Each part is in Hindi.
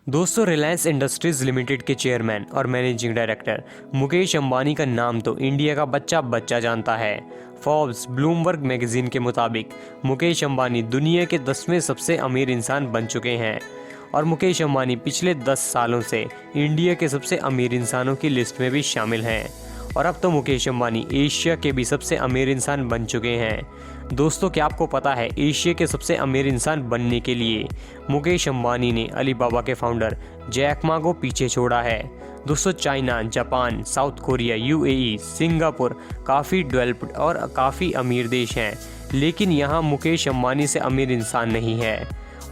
दोस्तों, रिलायंस इंडस्ट्रीज लिमिटेड के चेयरमैन और मैनेजिंग डायरेक्टर मुकेश अंबानी का नाम तो इंडिया का बच्चा बच्चा जानता है। फोर्ब्स ब्लूमबर्ग मैगजीन के मुताबिक मुकेश अंबानी दुनिया के 10वें सबसे अमीर इंसान बन चुके हैं और मुकेश अंबानी पिछले 10 सालों से इंडिया के सबसे अमीर इंसानों की लिस्ट में भी शामिल हैं और अब तो मुकेश अंबानी एशिया के भी सबसे अमीर इंसान बन चुके हैं। दोस्तों, क्या आपको पता है एशिया के सबसे अमीर इंसान बनने के लिए मुकेश अंबानी ने अलीबाबा के फाउंडर जैक मा को पीछे छोड़ा है। दोस्तों, China, Japan, south Korea, UAE, Singapore काफ़ी डेवलप्ड और काफ़ी अमीर देश हैं, लेकिन यहाँ मुकेश अंबानी से अमीर इंसान नहीं है।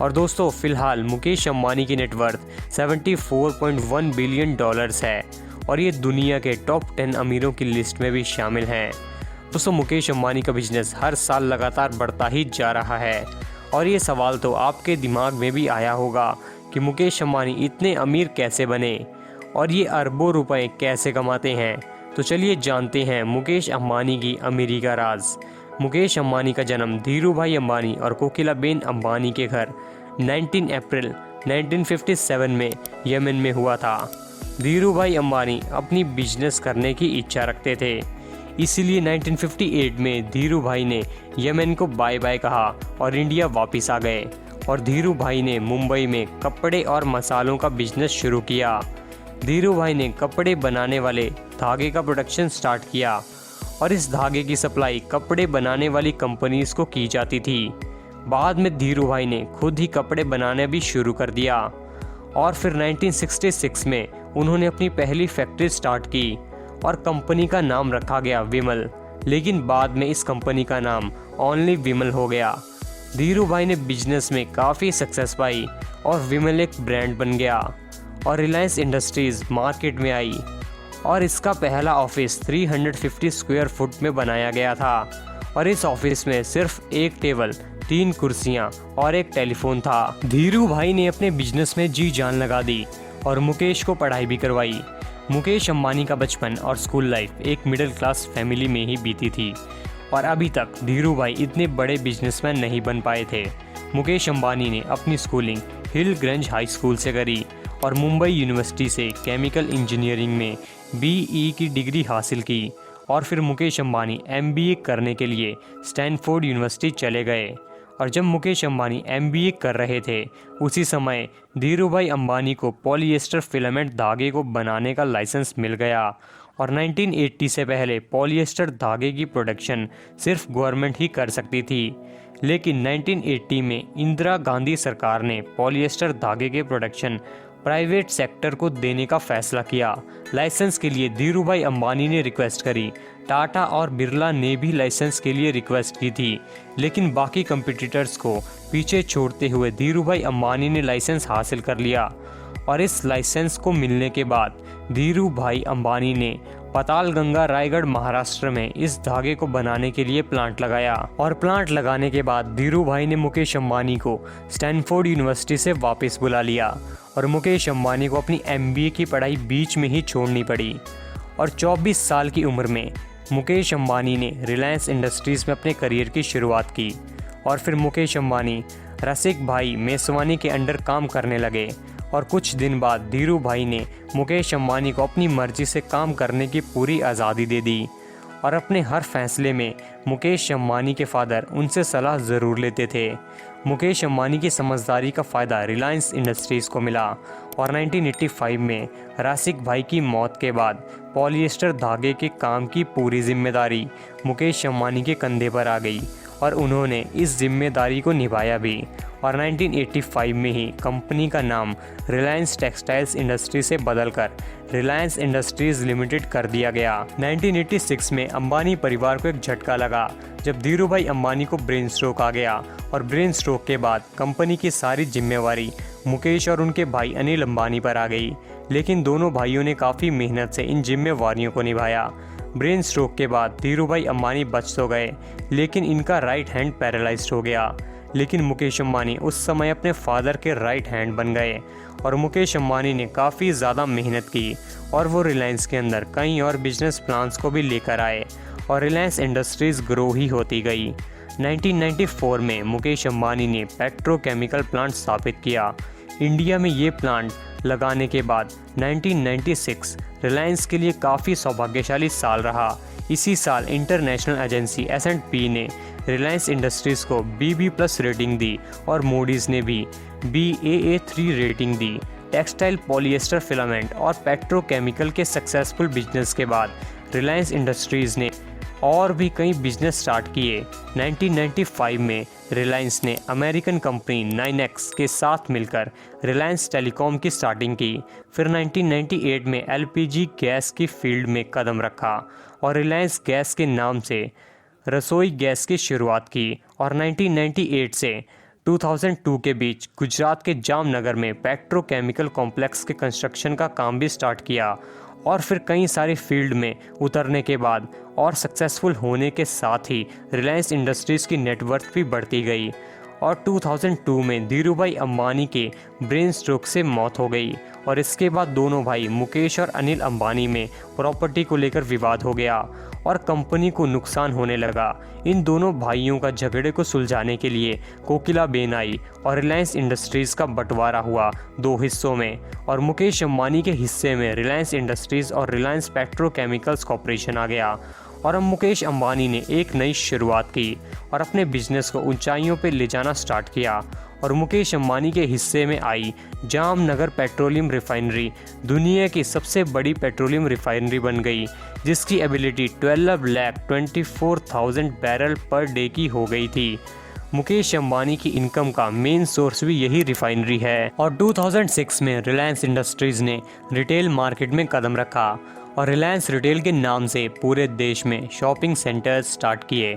और दोस्तों, फिलहाल मुकेश अंबानी की नेटवर्थ 74.1 बिलियन डॉलर्स है और ये दुनिया के टॉप 10 अमीरों की लिस्ट में भी शामिल हैं। दोस्तों, मुकेश अंबानी का बिजनेस हर साल लगातार बढ़ता ही जा रहा है और ये सवाल तो आपके दिमाग में भी आया होगा कि मुकेश अंबानी इतने अमीर कैसे बने और ये अरबों रुपए कैसे कमाते हैं। तो चलिए जानते हैं मुकेश अंबानी की अमीरी का राज। मुकेश अंबानी का जन्म धीरूभाई अंबानी और कोकिलाबेन अंबानी के घर 19 अप्रैल 1957 में यमन में हुआ था। धीरूभाई अंबानी अपनी बिजनेस करने की इच्छा रखते थे, इसीलिए 1958 में धीरूभाई ने यमन को बाय बाय कहा और इंडिया वापस आ गए और धीरूभाई ने मुंबई में कपड़े और मसालों का बिजनेस शुरू किया। धीरूभाई ने कपड़े बनाने वाले धागे का प्रोडक्शन स्टार्ट किया और इस धागे की सप्लाई कपड़े बनाने वाली कंपनीज को की जाती थी। बाद में धीरूभाई ने खुद ही कपड़े बनाने भी शुरू कर दिया और फिर 1966 में उन्होंने अपनी पहली फैक्ट्री स्टार्ट की और कंपनी का नाम रखा गया विमल, लेकिन बाद में इस कंपनी का नाम ओनली विमल हो गया। धीरूभाई ने बिजनेस में काफ़ी सक्सेस पाई और विमल एक ब्रांड बन गया और रिलायंस इंडस्ट्रीज़ मार्केट में आई और इसका पहला ऑफिस 350 स्क्वायर फुट में बनाया गया था और इस ऑफिस में सिर्फ एक टेबल, 3 कुर्सियां और एक टेलीफोन था। धीरूभाई ने अपने बिजनेस में जी जान लगा दी और मुकेश को पढ़ाई भी करवाई। मुकेश अंबानी का बचपन और स्कूल लाइफ एक मिडिल क्लास फैमिली में ही बीती थी और अभी तक धीरूभाई इतने बड़े बिजनेसमैन नहीं बन पाए थे। मुकेश अंबानी ने अपनी स्कूलिंग हिलगंज हाई स्कूल से करी और मुंबई यूनिवर्सिटी से केमिकल इंजीनियरिंग में बीई की डिग्री हासिल की और फिर मुकेश अंबानी एमबीए करने के लिए स्टैनफोर्ड यूनिवर्सिटी चले गए और जब मुकेश अंबानी एमबीए कर रहे थे उसी समय धीरूभाई अंबानी को पॉलिएस्टर फिलामेंट धागे को बनाने का लाइसेंस मिल गया और 1980 से पहले पॉलिएस्टर धागे की प्रोडक्शन सिर्फ गवर्नमेंट ही कर सकती थी, लेकिन 1980 में इंदिरा गांधी सरकार ने पॉलिएस्टर धागे के प्रोडक्शन प्राइवेट सेक्टर को देने का फैसला किया। लाइसेंस के लिए धीरूभाई अंबानी ने रिक्वेस्ट करी, टाटा और बिरला ने भी लाइसेंस के लिए रिक्वेस्ट की थी, लेकिन बाकी कंपटीटर्स को पीछे छोड़ते हुए धीरूभाई अंबानी ने लाइसेंस हासिल कर लिया और इस लाइसेंस को मिलने के बाद धीरूभाई अंबानी ने पातालगंगा, रायगढ़, महाराष्ट्र में इस धागे को बनाने के लिए प्लांट लगाया और प्लांट लगाने के बाद धीरूभाई ने मुकेश अंबानी को स्टैनफोर्ड यूनिवर्सिटी से वापस बुला लिया और मुकेश अंबानी को अपनी एमबीए की पढ़ाई बीच में ही छोड़नी पड़ी और 24 साल की उम्र में मुकेश अंबानी ने रिलायंस इंडस्ट्रीज़ में अपने करियर की शुरुआत की और फिर मुकेश अंबानी रसिक भाई मेसवानी के अंडर काम करने लगे और कुछ दिन बाद धीरूभाई ने मुकेश अंबानी को अपनी मर्जी से काम करने की पूरी आज़ादी दे दी और अपने हर फैसले में मुकेश अंबानी के फादर उनसे सलाह ज़रूर लेते थे। मुकेश अंबानी की समझदारी का फ़ायदा रिलायंस इंडस्ट्रीज़ को मिला और 1985 में रसिक भाई की मौत के बाद पॉलिएस्टर धागे के काम की पूरी जिम्मेदारी मुकेश अंबानी के कंधे पर आ गई और उन्होंने इस जिम्मेदारी को निभाया भी और 1985 में ही कंपनी का नाम रिलायंस टेक्सटाइल्स इंडस्ट्री से बदलकर रिलायंस इंडस्ट्रीज़ लिमिटेड कर दिया गया। 1986 में अंबानी परिवार को एक झटका लगा जब धीरूभाई अंबानी को ब्रेन स्ट्रोक आ गया और ब्रेन स्ट्रोक के बाद कंपनी की सारी जिम्मेवारी मुकेश और उनके भाई अनिल अंबानी पर आ गई, लेकिन दोनों भाइयों ने काफ़ी मेहनत से इन जिम्मेवारियों को निभाया। ब्रेन स्ट्रोक के बाद धीरूभाई अंबानी बच तो गए, लेकिन इनका राइट हैंड पैरालाइज्ड हो गया, लेकिन मुकेश अंबानी उस समय अपने फादर के राइट हैंड बन गए और मुकेश अंबानी ने काफ़ी ज़्यादा मेहनत की और वो रिलायंस के अंदर कई और बिजनेस प्लान्स को भी लेकर आए और रिलायंस इंडस्ट्रीज़ ग्रो ही होती गई। 1994 में मुकेश अंबानी ने पेट्रोकेमिकल प्लांट स्थापित किया। इंडिया में ये प्लांट लगाने के बाद 1996 रिलायंस के लिए काफ़ी सौभाग्यशाली साल रहा। इसी साल इंटरनेशनल एजेंसी S&P ने रिलायंस इंडस्ट्रीज़ को BB+ रेटिंग दी और मूडीज़ ने भी Baa3 रेटिंग दी। टेक्सटाइल, पॉलिएस्टर फिलामेंट और पेट्रोकेमिकल के सक्सेसफुल बिजनेस के बाद रिलायंस इंडस्ट्रीज़ ने और भी कई बिजनेस स्टार्ट किए। 1995 में रिलायंस ने अमेरिकन कंपनी 9X के साथ मिलकर रिलायंस टेलीकॉम की स्टार्टिंग की। फिर 1998 में LPG गैस की फील्ड में कदम रखा और रिलायंस गैस के नाम से रसोई गैस की शुरुआत की। और 1998 से 2002 के बीच गुजरात के जामनगर में पेट्रोकेमिकल कॉम्प्लेक्स के कंस्ट्रक्शन का काम भी स्टार्ट किया। और फिर कई सारी फील्ड में उतरने के बाद और सक्सेसफुल होने के साथ ही रिलायंस इंडस्ट्रीज़ की नेटवर्थ भी बढ़ती गई। और 2002 में धीरूभाई अंबानी के ब्रेन स्ट्रोक से मौत हो गई और इसके बाद दोनों भाई मुकेश और अनिल अंबानी में प्रॉपर्टी को लेकर विवाद हो गया और कंपनी को नुकसान होने लगा। इन दोनों भाइयों का झगड़े को सुलझाने के लिए कोकिलाबेन आई और रिलायंस इंडस्ट्रीज़ का बंटवारा हुआ 2 हिस्सों में और मुकेश अंबानी के हिस्से में रिलायंस इंडस्ट्रीज़ और रिलायंस पेट्रोकेमिकल्स कॉर्पोरेशन आ गया। और अब मुकेश अंबानी ने एक नई शुरुआत की और अपने बिजनेस को ऊंचाइयों पर ले जाना स्टार्ट किया और मुकेश अंबानी के हिस्से में आई जामनगर पेट्रोलियम रिफाइनरी दुनिया की सबसे बड़ी पेट्रोलियम रिफाइनरी बन गई, जिसकी एबिलिटी 12,24,000 बैरल पर डे की हो गई थी। मुकेश अंबानी की इनकम का मेन सोर्स भी यही रिफाइनरी है। और 2006 में रिलायंस इंडस्ट्रीज़ ने रिटेल मार्केट में कदम रखा और रिलायंस रिटेल के नाम से पूरे देश में शॉपिंग सेंटर्स स्टार्ट किए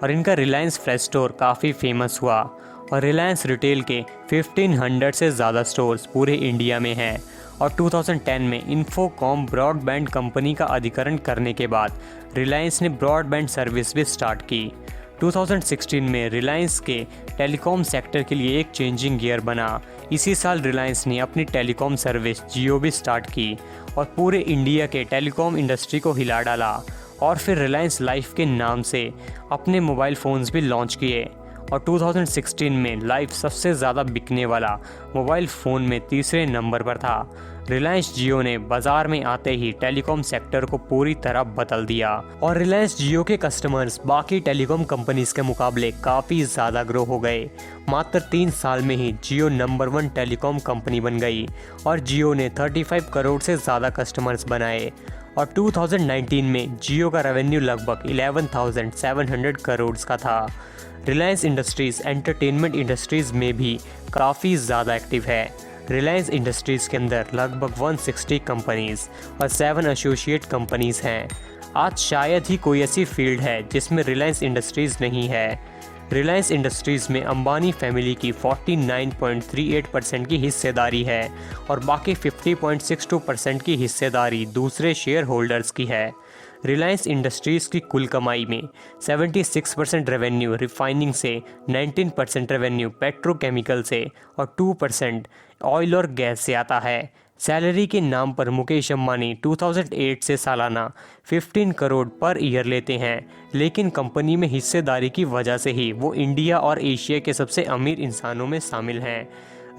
और इनका रिलायंस फ्रेश स्टोर काफ़ी फेमस हुआ। और रिलायंस रिटेल के 1500 से ज़्यादा स्टोर्स पूरे इंडिया में हैं। और 2010 में इन्फोकॉम ब्रॉडबैंड कंपनी का अधिग्रहण करने के बाद रिलायंस ने ब्रॉडबैंड सर्विस भी स्टार्ट की। 2016 में रिलायंस के टेलीकॉम सेक्टर के लिए एक चेंजिंग गियर बना। इसी साल रिलायंस ने अपनी टेलीकॉम सर्विस जियो भी स्टार्ट की और पूरे इंडिया के टेलीकॉम इंडस्ट्री को हिला डाला। और फिर रिलायंस लाइफ के नाम से अपने मोबाइल फ़ोन्स भी लॉन्च किए और 2016 में लाइफ सबसे ज़्यादा बिकने वाला मोबाइल फ़ोन में तीसरे नंबर पर था। रिलायंस जियो ने बाज़ार में आते ही टेलीकॉम सेक्टर को पूरी तरह बदल दिया और रिलायंस जियो के कस्टमर्स बाकी टेलीकॉम कंपनीज के मुकाबले काफ़ी ज़्यादा ग्रो हो गए। मात्र 3 साल में ही जियो नंबर 1 टेलीकॉम कंपनी बन गई और जियो ने 35 करोड़ से ज़्यादा कस्टमर्स बनाए। और 2019 में जियो का रेवेन्यू लगभग 11,700 करोड़ का था। रिलायंस इंडस्ट्रीज़ एंटरटेनमेंट इंडस्ट्रीज़ में भी काफ़ी ज़्यादा एक्टिव है। रिलायंस इंडस्ट्रीज़ के अंदर लगभग 160 कंपनीज़ और 7 एसोसिएट कंपनीज़ हैं। आज शायद ही कोई ऐसी फील्ड है जिसमें रिलायंस इंडस्ट्रीज़ नहीं है। रिलायंस इंडस्ट्रीज़ में अंबानी फैमिली की 49.38% की हिस्सेदारी है और बाकी 50.62% की हिस्सेदारी दूसरे शेयर होल्डर्स की है। रिलायंस इंडस्ट्रीज़ की कुल कमाई में 76% रेवेन्यू रिफाइनिंग से, 19% रेवेन्यू पेट्रोकेमिकल से और 2% ऑयल और गैस से आता है। सैलरी के नाम पर मुकेश अंबानी 2008 से सालाना 15 करोड़ पर ईयर लेते हैं, लेकिन कंपनी में हिस्सेदारी की वजह से ही वो इंडिया और एशिया के सबसे अमीर इंसानों में शामिल हैं।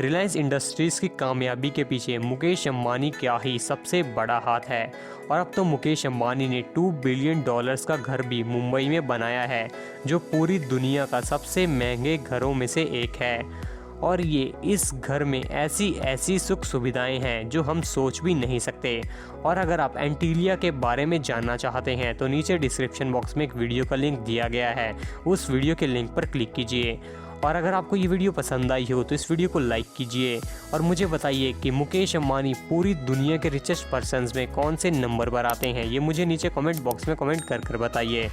रिलायंस इंडस्ट्रीज़ की कामयाबी के पीछे मुकेश अंबानी का ही सबसे बड़ा हाथ है और अब तो मुकेश अंबानी ने $2 बिलियन का घर भी मुंबई में बनाया है, जो पूरी दुनिया का सबसे महंगे घरों में से एक है। और ये इस घर में ऐसी सुख सुविधाएं हैं जो हम सोच भी नहीं सकते। और अगर आप एंटीलिया के बारे में जानना चाहते हैं तो नीचे डिस्क्रिप्शन बॉक्स में एक वीडियो का लिंक दिया गया है, उस वीडियो के लिंक पर क्लिक कीजिए। और अगर आपको ये वीडियो पसंद आई हो तो इस वीडियो को लाइक कीजिए और मुझे बताइए कि मुकेश अंबानी पूरी दुनिया के रिचेस्ट पर्सन्स में कौन से नंबर पर आते हैं। ये मुझे नीचे कमेंट बॉक्स में कमेंट कर बताइए।